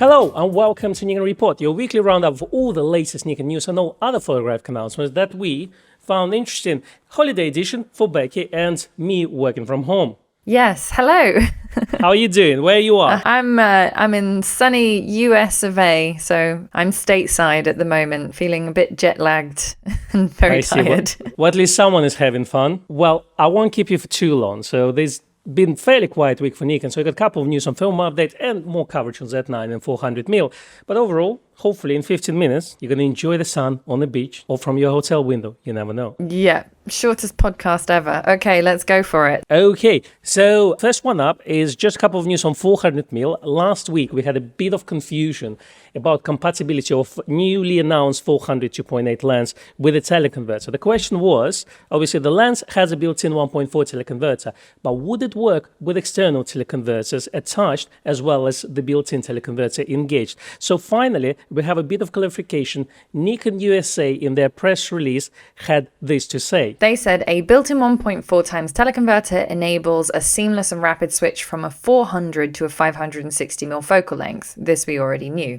Hello and welcome to Nikon Report, your weekly roundup of all the latest Nikon news and all other photographic announcements that we found interesting. Holiday edition for Becky and me working from home. Yes, hello. How are you doing? Where you are? I'm in sunny US of A, so I'm stateside at the moment, feeling a bit jet lagged and very tired. Well, at least someone is having fun. Well, I won't keep you for too long. So there's been fairly quiet week for Nikon, so we got a couple of news on firmware update and more coverage on Z9 and 400mm. But overall, hopefully in 15 minutes, you're going to enjoy the sun on the beach or from your hotel window. You never know. Yeah, shortest podcast ever. Okay, let's go for it. Okay, so first one up is just a couple of news on 400mm. Last week, we had a bit of confusion about compatibility of newly announced 400 2.8 lens with a teleconverter. The question was, obviously the lens has a built-in 1.4 teleconverter, but would it work with external teleconverters attached as well as the built-in teleconverter engaged? So finally, we have a bit of clarification. Nikon USA in their press release had this to say. They said a built-in 1.4 times teleconverter enables a seamless and rapid switch from a 400 to a 560mm focal length. This we already knew.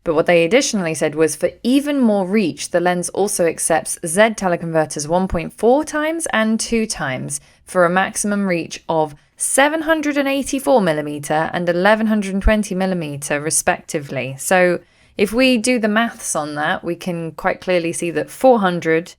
But what they additionally said was for even more reach, the lens also accepts Z teleconverters 1.4 times and 2 times for a maximum reach of 784mm and 1120mm respectively. So if we do the maths on that, we can quite clearly see that 400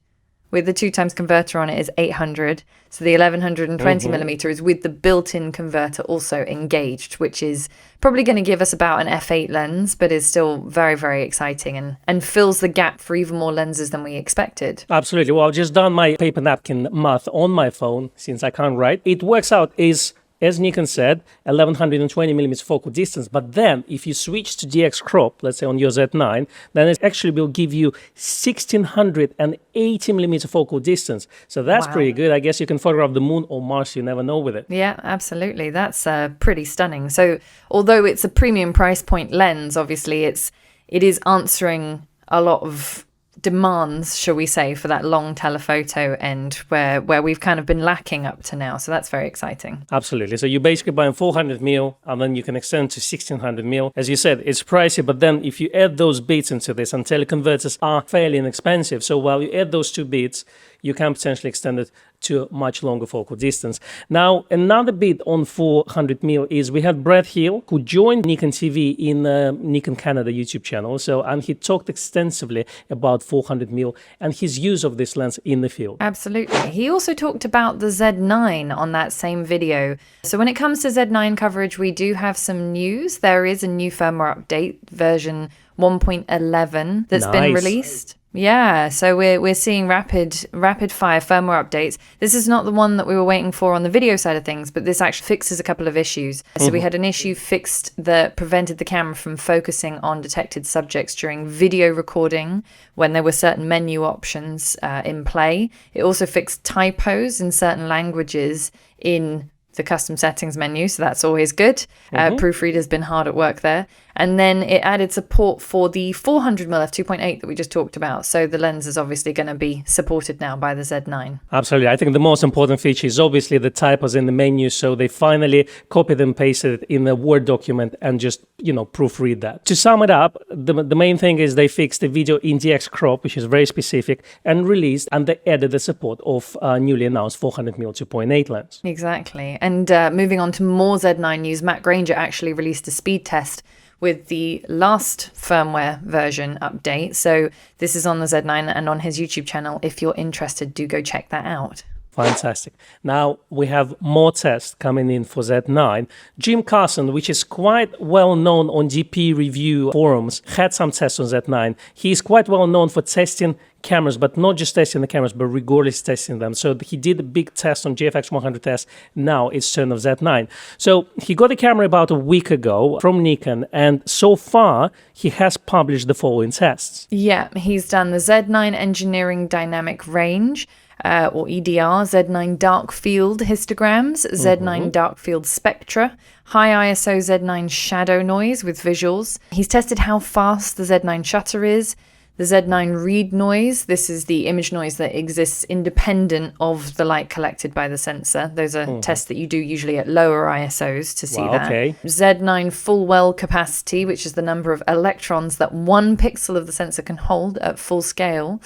with the 2 times converter on it is 800. So the 1120mm is with the built-in converter also engaged, which is probably going to give us about an f8 lens, but is still very, very exciting and fills the gap for even more lenses than we expected. Absolutely. Well, I've just done my paper napkin math on my phone since I can't write. It works out is, as Nikon said, 1120mm focal distance. But then if you switch to DX crop, let's say on your Z9, then it actually will give you 1680mm focal distance. So that's pretty good. I guess you can photograph the moon or Mars, you never know with it. Yeah, absolutely. That's pretty stunning. So although it's a premium price point lens, obviously it is answering a lot of demands, shall we say, for that long telephoto end where we've kind of been lacking up to now. So that's very exciting. Absolutely. So you're basically buying 400mm and then you can extend to 1600mm. As you said, it's pricey, but then if you add those bits into this, and teleconverters are fairly inexpensive, so while you add those 2 bits, you can potentially extend it to a much longer focal distance. Now, another bit on 400mm is we had Brad Hill, who joined Nikon TV in Nikon Canada YouTube channel. And he talked extensively about 400mm and his use of this lens in the field. Absolutely. He also talked about the Z9 on that same video. So when it comes to Z9 coverage, we do have some news. There is a new firmware update, version 1.11, that's been released. Yeah, so we're seeing rapid fire firmware updates. This is not the one that we were waiting for on the video side of things, but this actually fixes a couple of issues. So we had an issue fixed that prevented the camera from focusing on detected subjects during video recording when there were certain menu options in play. It also fixed typos in certain languages in the custom settings menu, so that's always good. Proofreader's been hard at work there. And then it added support for the 400mm f2.8 that we just talked about. So the lens is obviously going to be supported now by the Z9. Absolutely. I think the most important feature is obviously the typos in the menu. So they finally copied and pasted it in a Word document and just, proofread that. To sum it up, the main thing is they fixed the video in DX crop, which is very specific, and released, and they added the support of newly announced 400mm 2.8 lens. Exactly. And moving on to more Z9 news, Matt Granger actually released a speed test with the last firmware version update. So this is on the Z9 and on his YouTube channel. If you're interested, do go check that out. Fantastic. Now we have more tests coming in for Z9. Jim Kasson, which is quite well known on DPRevirew forums, had some tests on Z9. He's quite well known for testing cameras, but not just testing the cameras, but rigorously testing them. So he did a big test on GFX 100S. Now it's turn of Z9. So he got a camera about a week ago from Nikon, and so far he has published the following tests. Yeah, he's done the Z9 Engineering Dynamic Range, or EDR, Z9 Dark Field histograms, Z9 Dark Field Spectra, high ISO Z9 shadow noise with visuals. He's tested how fast the Z9 shutter is, The Z9 read noise, this is the image noise that exists independent of the light collected by the sensor. Those are tests that you do usually at lower ISOs to see that. Okay. Z9 full well capacity, which is the number of electrons that one pixel of the sensor can hold at full scale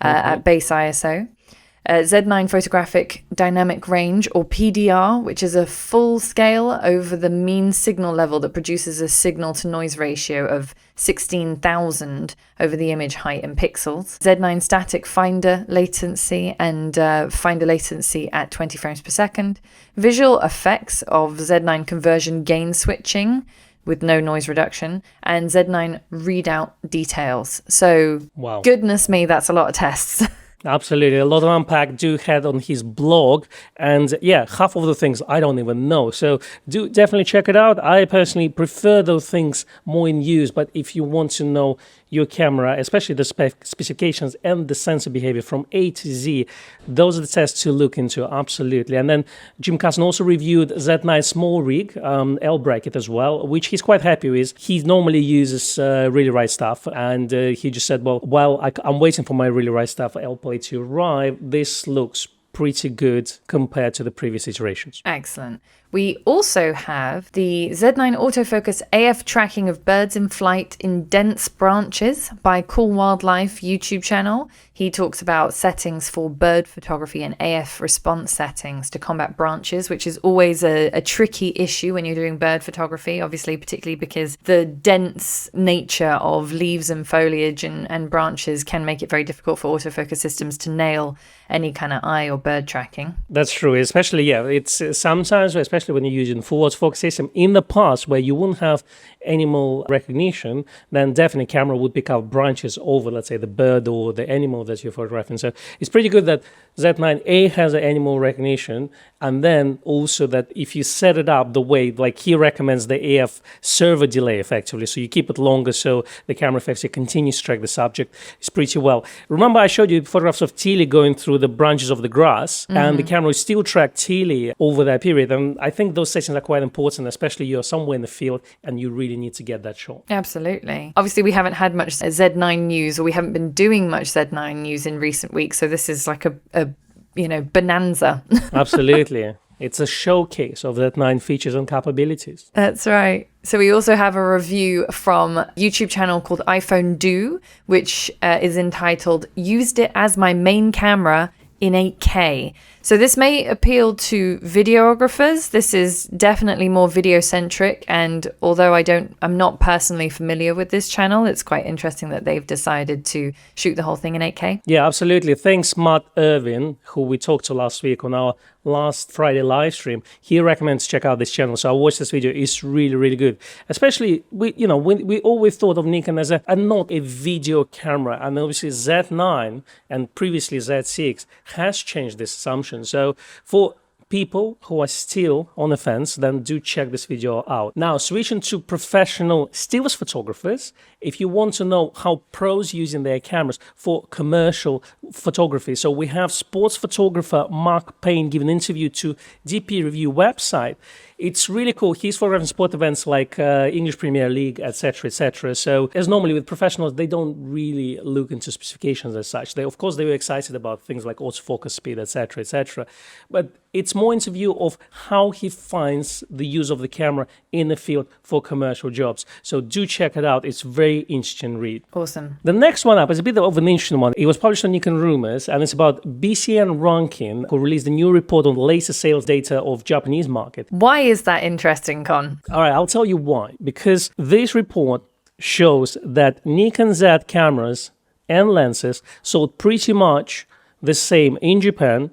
at base ISO. Z9 photographic dynamic range, or PDR, which is a full scale over the mean signal level that produces a signal to noise ratio of 16,000 over the image height in pixels. Z9 static finder latency and finder latency at 20 frames per second. Visual effects of Z9 conversion gain switching with no noise reduction, and Z9 readout details. So, goodness me, that's a lot of tests. Absolutely. A lot of unpack. Do head on his blog. And yeah, half of the things I don't even know. So do definitely check it out. I personally prefer those things more in use. But if you want to know your camera, especially the specifications and the sensor behavior from A to Z, those are the tests to look into. Absolutely. And then Jim Kasson also reviewed Z9 Smallrig L-bracket as well, which he's quite happy with. He normally uses Really Right Stuff. And he just said, well, while I'm waiting for my Really Right Stuff L-plate to arrive, this looks pretty good compared to the previous iterations. Excellent. We also have the Z9 autofocus AF tracking of birds in flight in dense branches by Cool Wildlife YouTube channel. He talks about settings for bird photography and AF response settings to combat branches, which is always a tricky issue when you're doing bird photography, obviously, particularly because the dense nature of leaves and foliage and branches can make it very difficult for autofocus systems to nail any kind of eye or bird tracking. That's true, especially, it's sometimes, especially when you're using full autofocus system, in the past where you wouldn't have animal recognition, then definitely camera would pick up branches over, let's say, the bird or the animal that you're photographing. So it's pretty good that Z9A has an animal recognition, and then also that if you set it up the way, like he recommends the AF server delay effectively, so you keep it longer so the camera effectively continues to track the subject, it's pretty well. Remember I showed you photographs of Tilly going through the branches of the grass, and the camera will still track Tilly over that period, and I think those settings are quite important, especially you're somewhere in the field and you really need to get that shot. Absolutely. Obviously, we haven't had much Z9 news, or we haven't been doing much Z9 news in recent weeks, so this is like a bonanza. Absolutely. It's a showcase of Z9 features and capabilities. That's right. So we also have a review from a YouTube channel called iPhoneDO, which is entitled "Used It as My Main Camera in 8K." So this may appeal to videographers. This is definitely more video centric, and although I'm not personally familiar with this channel, it's quite interesting that they've decided to shoot the whole thing in 8K. Yeah, absolutely. Thanks, Matt Irvin, who we talked to last week on our last Friday live stream. He recommends check out this channel. So I watched this video. It's really, really good. Especially, we always thought of Nikon as not a video camera, and obviously Z9 and previously Z6 has changed this assumption. So for people who are still on the fence, then do check this video out. Now, switching to professional stills photographers, if you want to know how pros using their cameras for commercial photography. So we have sports photographer Mark Payne giving an interview to DPRevirew website. It's really cool. He's photographing sport events like English Premier League, etc., etc. So as normally with professionals, they don't really look into specifications as such. Of course, they were excited about things like autofocus speed, etc., etc. But it's more interview of how he finds the use of the camera in the field for commercial jobs. So do check it out. It's very interesting read. Awesome. The next one up is a bit of an interesting one. It was published on Nikon Rumors, and it's about BCN Ranking, who released a new report on the latest sales data of Japanese market. Why is that interesting, Con? All right, I'll tell you why. Because this report shows that Nikon Z cameras and lenses sold pretty much the same in Japan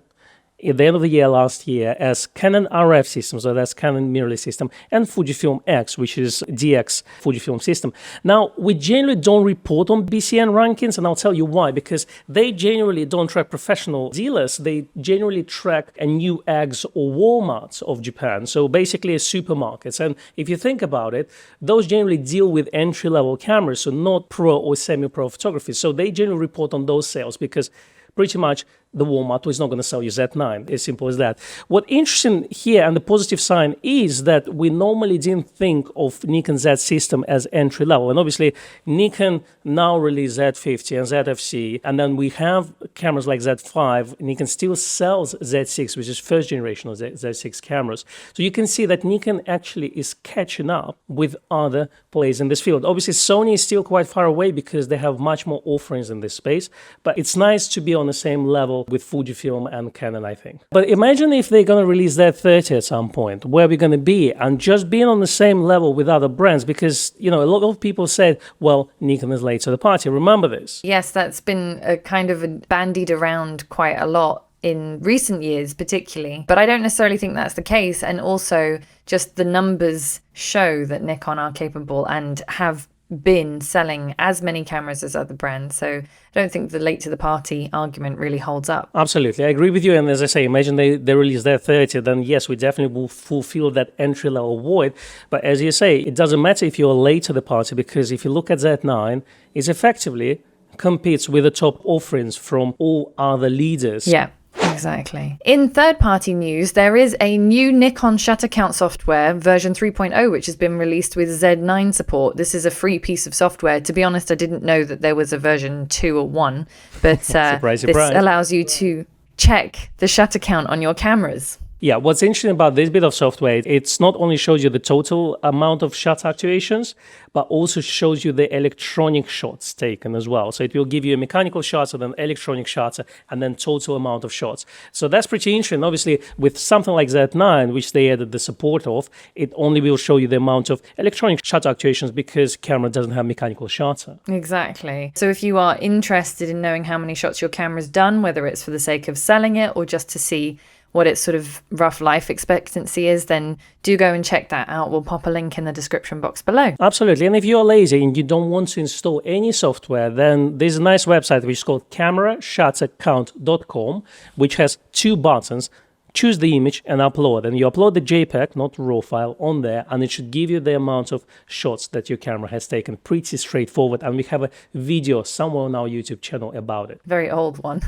at the end of the year last year as Canon RF systems, so that's Canon mirrorless system, and Fujifilm X, which is DX Fujifilm system. Now, we generally don't report on BCN rankings, and I'll tell you why, because they generally don't track professional dealers. They generally track a new Eggs or Walmarts of Japan, so basically supermarkets. And if you think about it, those generally deal with entry-level cameras, so not pro or semi-pro photography. So they generally report on those sales because pretty much the Walmart is not going to sell you Z9. As simple as that. What interesting here and the positive sign is that we normally didn't think of Nikon Z system as entry level. And obviously, Nikon now released Z50 and ZFC. And then we have cameras like Z5. Nikon still sells Z6, which is first generation of Z6 cameras. So you can see that Nikon actually is catching up with other players in this field. Obviously, Sony is still quite far away because they have much more offerings in this space. But it's nice to be on the same level with Fujifilm and Canon, I think. But imagine if they're going to release Z30 at some point, where we're going to be, and just being on the same level with other brands, because, a lot of people said, well, Nikon is late to the party. Remember this? Yes, that's been a kind of bandied around quite a lot in recent years, particularly. But I don't necessarily think that's the case. And also, just the numbers show that Nikon are capable and have been selling as many cameras as other brands. So I don't think the late to the party argument really holds up. Absolutely. I agree with you. And as I say, imagine they release their 30, then yes, we definitely will fulfill that entry level void. But as you say, it doesn't matter if you're late to the party, because if you look at Z9, it effectively competes with the top offerings from all other leaders. Yeah. Exactly. In third-party news, there is a new Nikon shutter count software, version 3.0, which has been released with Z9 support. This is a free piece of software. To be honest, I didn't know that there was a version 2 or 1, but surprise, this allows you to check the shutter count on your cameras. Yeah, what's interesting about this bit of software, it's not only shows you the total amount of shutter actuations, but also shows you the electronic shots taken as well. So it will give you a mechanical shutter, then electronic shutter, and then total amount of shots. So that's pretty interesting. Obviously, with something like Z9, which they added the support of, it only will show you the amount of electronic shutter actuations because camera doesn't have mechanical shutter. Exactly. So if you are interested in knowing how many shots your camera's done, whether it's for the sake of selling it or just to see what its sort of rough life expectancy is, then do go and check that out. We'll pop a link in the description box below. Absolutely. And if you're lazy and you don't want to install any software, then there's a nice website which is called camerashuttercount.com, which has 2 buttons. Choose the image and upload. And you upload the JPEG, not RAW file, on there, and it should give you the amount of shots that your camera has taken. Pretty straightforward. And we have a video somewhere on our YouTube channel about it. Very old one.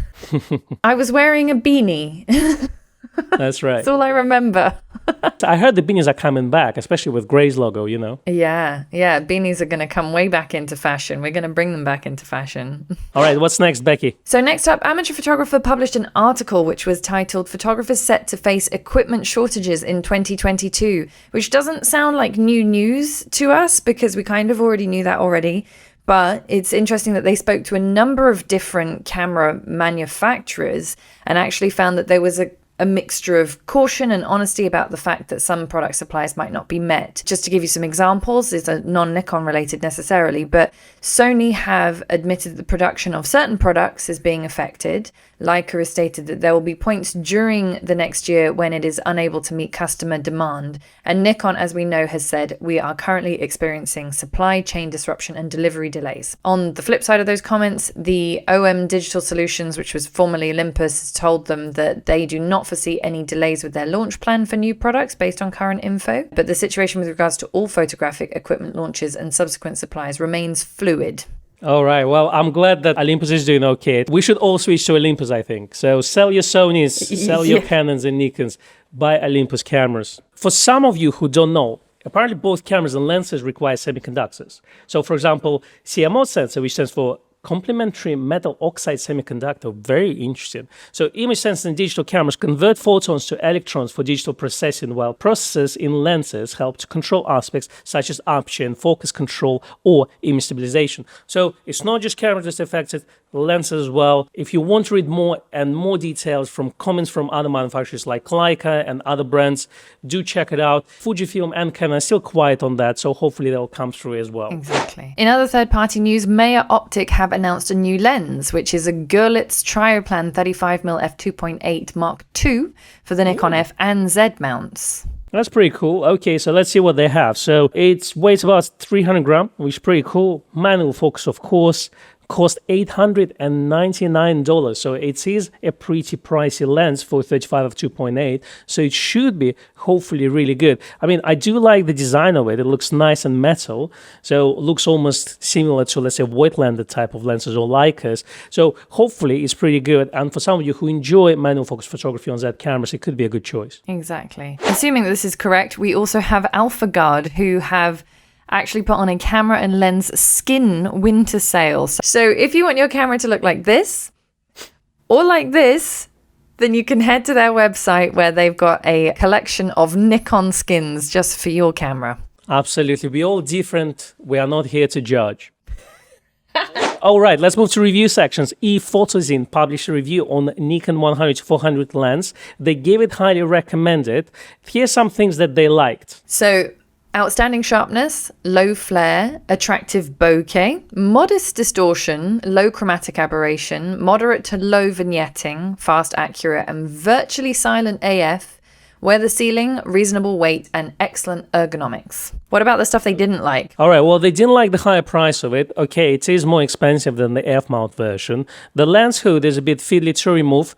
I was wearing a beanie. That's right. That's all I remember. I heard the beanies are coming back, especially with Gray's logo, Yeah, beanies are going to come way back into fashion. We're going to bring them back into fashion. All right, what's next, Becky? So next up, Amateur Photographer published an article which was titled "Photographers Set to Face Equipment Shortages in 2022," which doesn't sound like new news to us because we kind of already knew that already. But it's interesting that they spoke to a number of different camera manufacturers and actually found that there was a mixture of caution and honesty about the fact that some product supplies might not be met. Just to give you some examples, it's a non-Nikon related necessarily, but Sony have admitted that the production of certain products is being affected. Leica has stated that there will be points during the next year when it is unable to meet customer demand. And Nikon, as we know, has said, we are currently experiencing supply chain disruption and delivery delays. On the flip side of those comments, the OM Digital Solutions, which was formerly Olympus, has told them that they do not foresee any delays with their launch plan for new products based on current info. But the situation with regards to all photographic equipment launches and subsequent supplies remains fluid. All right. Well, I'm glad that Olympus is doing okay. We should all switch to Olympus, I think. So sell your Sonys, sell your Canons and Nikons, buy Olympus cameras. For some of you who don't know, apparently both cameras and lenses require semiconductors. So, for example, CMOS sensor, which stands for complementary metal oxide semiconductor, very interesting. So image sensing and digital cameras convert photons to electrons for digital processing, while processors in lenses help to control aspects such as aperture and focus control or image stabilization. So it's not just cameras that's affected, lenses as well. If you want to read more and more details from comments from other manufacturers like Leica and other brands, do check it out. Fujifilm and Canon are still quiet on that, so hopefully they'll come through as well. Exactly. In other third-party news, Meyer Optic have announced a new lens, which is a Görlitz Trioplan 35mm f2.8 Mark II for the Nikon F and Z mounts. That's pretty cool. Okay, so let's see what they have. So it weighs about 300 grams, which is pretty cool. Manual focus, of course. cost $899. So it is a pretty pricey lens for 35 f 2.8. So it should be hopefully really good. I mean, I do like the design of it. It looks nice and metal. So it looks almost similar to, let's say, void-landed type of lenses or Leicas. So hopefully it's pretty good. And for some of you who enjoy manual focus photography on Z cameras, it could be a good choice. Exactly. Assuming that this is correct, we also have AlphaGuard, who have actually put on a camera and lens skin winter sale. So if you want your camera to look like this or like this, then you can head to their website where they've got a collection of Nikon skins just for your camera. Absolutely. We're all different. We are not here to judge. All right, let's move to review sections. ePhotozine published a review on Nikon 100-400 lens. They gave it highly recommended. Here's some things that they liked. So, outstanding sharpness, low flare, attractive bokeh, modest distortion, low chromatic aberration, moderate to low vignetting, fast, accurate, and virtually silent AF, weather sealing, reasonable weight, and excellent ergonomics. What about the stuff they didn't like? All right, well, they didn't like the higher price of it. Okay, it is more expensive than the F-mount version. The lens hood is a bit fiddly to remove.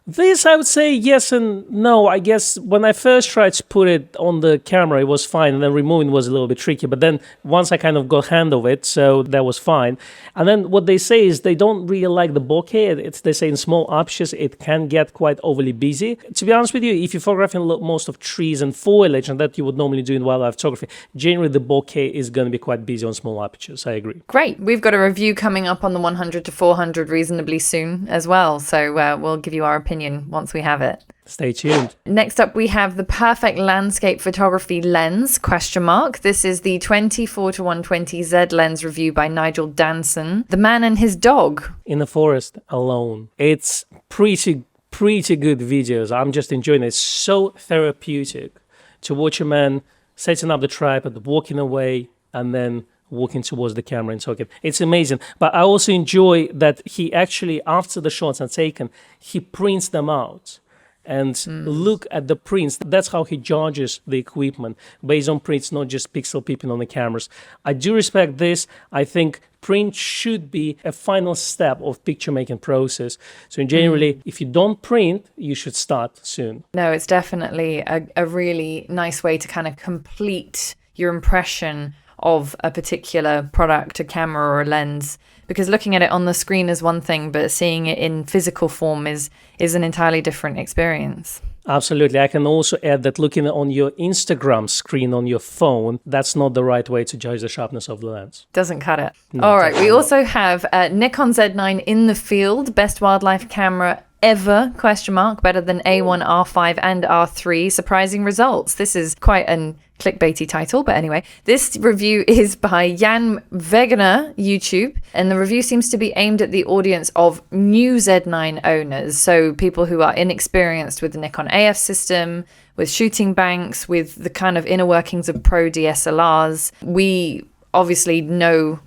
This, I would say yes and no. I guess when I first tried to put it on the camera, it was fine. And then removing was a little bit tricky. But then once I kind of got hand of it, so that was fine. And then what they say is they don't really like the bokeh. They say in small apertures, it can get quite overly busy. To be honest with you, if you're photographing most of trees and foliage, and that you would normally do in wildlife photography, generally the bokeh is going to be quite busy on small apertures. I agree. Great. We've got a review coming up on the 100-400 reasonably soon as well. So we'll give you our opinion once we have it. Stay tuned. Next up, we have the perfect landscape photography lens, ? This is the 24-120 Z lens review by Nigel Danson. The man and his dog. In the forest alone. It's pretty good videos. I'm just enjoying it. It's so therapeutic to watch a man setting up the tripod, walking away, and then walking towards the camera and talking. It's amazing. But I also enjoy that he actually, after the shots are taken, he prints them out and look at the prints. That's how he judges the equipment, based on prints, not just pixel peeping on the cameras. I do respect this. I think print should be a final step of picture making process. So generally, if you don't print, you should start soon. No, it's definitely a really nice way to kind of complete your impression of a particular product, a camera or a lens, because looking at it on the screen is one thing, but seeing it in physical form is an entirely different experience. Absolutely. I can also add that looking on your Instagram screen on your phone, that's not the right way to judge the sharpness of the lens. Doesn't cut it. No, all right. We also have Nikon Z9 in the field, best wildlife camera ever, ? Better than A1, R5 and R3. Surprising results. This is quite an clickbaity title, but anyway, this review is by Jan Wegener, YouTube, and the review seems to be aimed at the audience of new Z9 owners, so people who are inexperienced with the Nikon AF system, with shooting banks, with the kind of inner workings of pro DSLRs. We obviously know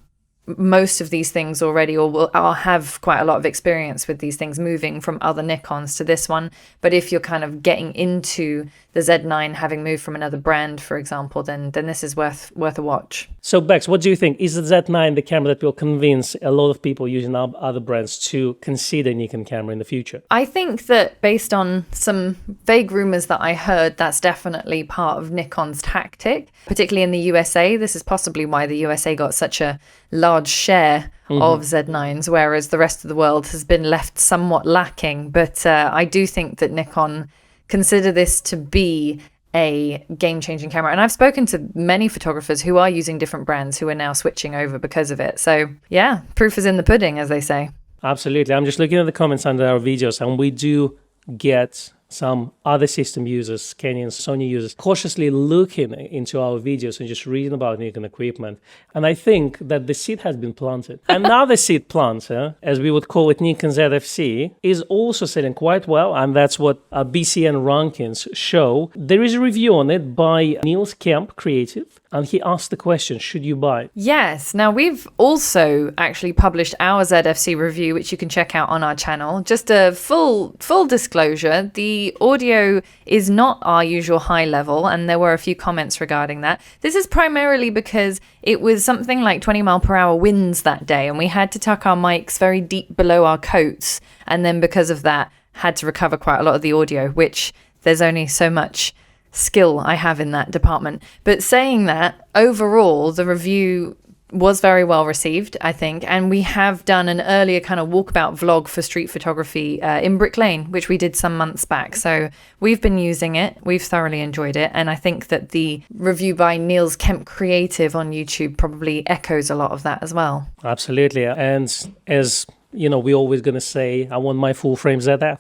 most of these things already, or have quite a lot of experience with these things, moving from other Nikons to this one. But if you're kind of getting into the Z9, having moved from another brand, for example, then this is worth a watch. So Bex, what do you think? Is the Z9 the camera that will convince a lot of people using other brands to consider Nikon camera in the future? I think that based on some vague rumors that I heard, that's definitely part of Nikon's tactic, particularly in the USA. This is possibly why the USA got such a large share of Z9s, whereas the rest of the world has been left somewhat lacking. But I do think that Nikon consider this to be a game-changing camera. And I've spoken to many photographers who are using different brands who are now switching over because of it. So yeah, proof is in the pudding, as they say. Absolutely. I'm just looking at the comments under our videos, and we do get some other system users, Canon, Sony users, cautiously looking into our videos and just reading about Nikon equipment. And I think that the seed has been planted. Another seed planter, as we would call it, Nikon ZFC, is also selling quite well, and that's what BCN rankings show. There is a review on it by Niels Kemp Creative. and he asked the question, should you buy? Yes. Now, we've also actually published our ZFC review, which you can check out on our channel. Just a full disclosure, the audio is not our usual high level, and there were a few comments regarding that. This is primarily because it was something like 20-mile-per-hour winds that day, and we had to tuck our mics very deep below our coats, and then because of that, had to recover quite a lot of the audio, which there's only so much skill I have in that department. But saying that, overall, the review was very well received, I think. And we have done an earlier kind of walkabout vlog for street photography in Brick Lane, which we did some months back. So we've been using it. We've thoroughly enjoyed it. And I think that the review by Niels Kemp Creative on YouTube probably echoes a lot of that as well. Absolutely. And as you know, we're always going to say, I want my full frame ZF.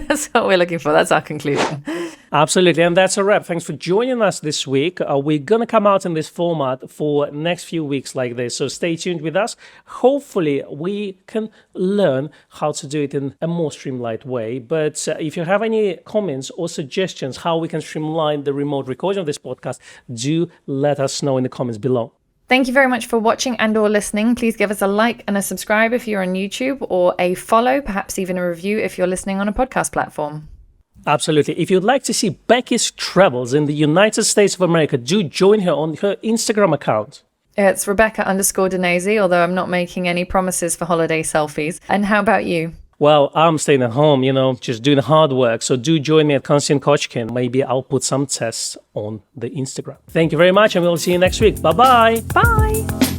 That's what we're looking for. That's our conclusion. Absolutely. And that's a wrap. Thanks for joining us this week. We're going to come out in this format for next few weeks like this. So stay tuned with us. Hopefully, we can learn how to do it in a more streamlined way. But if you have any comments or suggestions how we can streamline the remote recording of this podcast, do let us know in the comments below. Thank you very much for watching and or listening. Please give us a like and a subscribe if you're on YouTube, or a follow, perhaps even a review if you're listening on a podcast platform. Absolutely. If you'd like to see Becky's travels in the United States of America, do join her on her Instagram account. It's Rebecca_Danese, although I'm not making any promises for holiday selfies. And how about you? Well, I'm staying at home, just doing hard work. So do join me at Konstantin Kochkin. Maybe I'll put some tests on the Instagram. Thank you very much, and we'll see you next week. Bye-bye. Bye.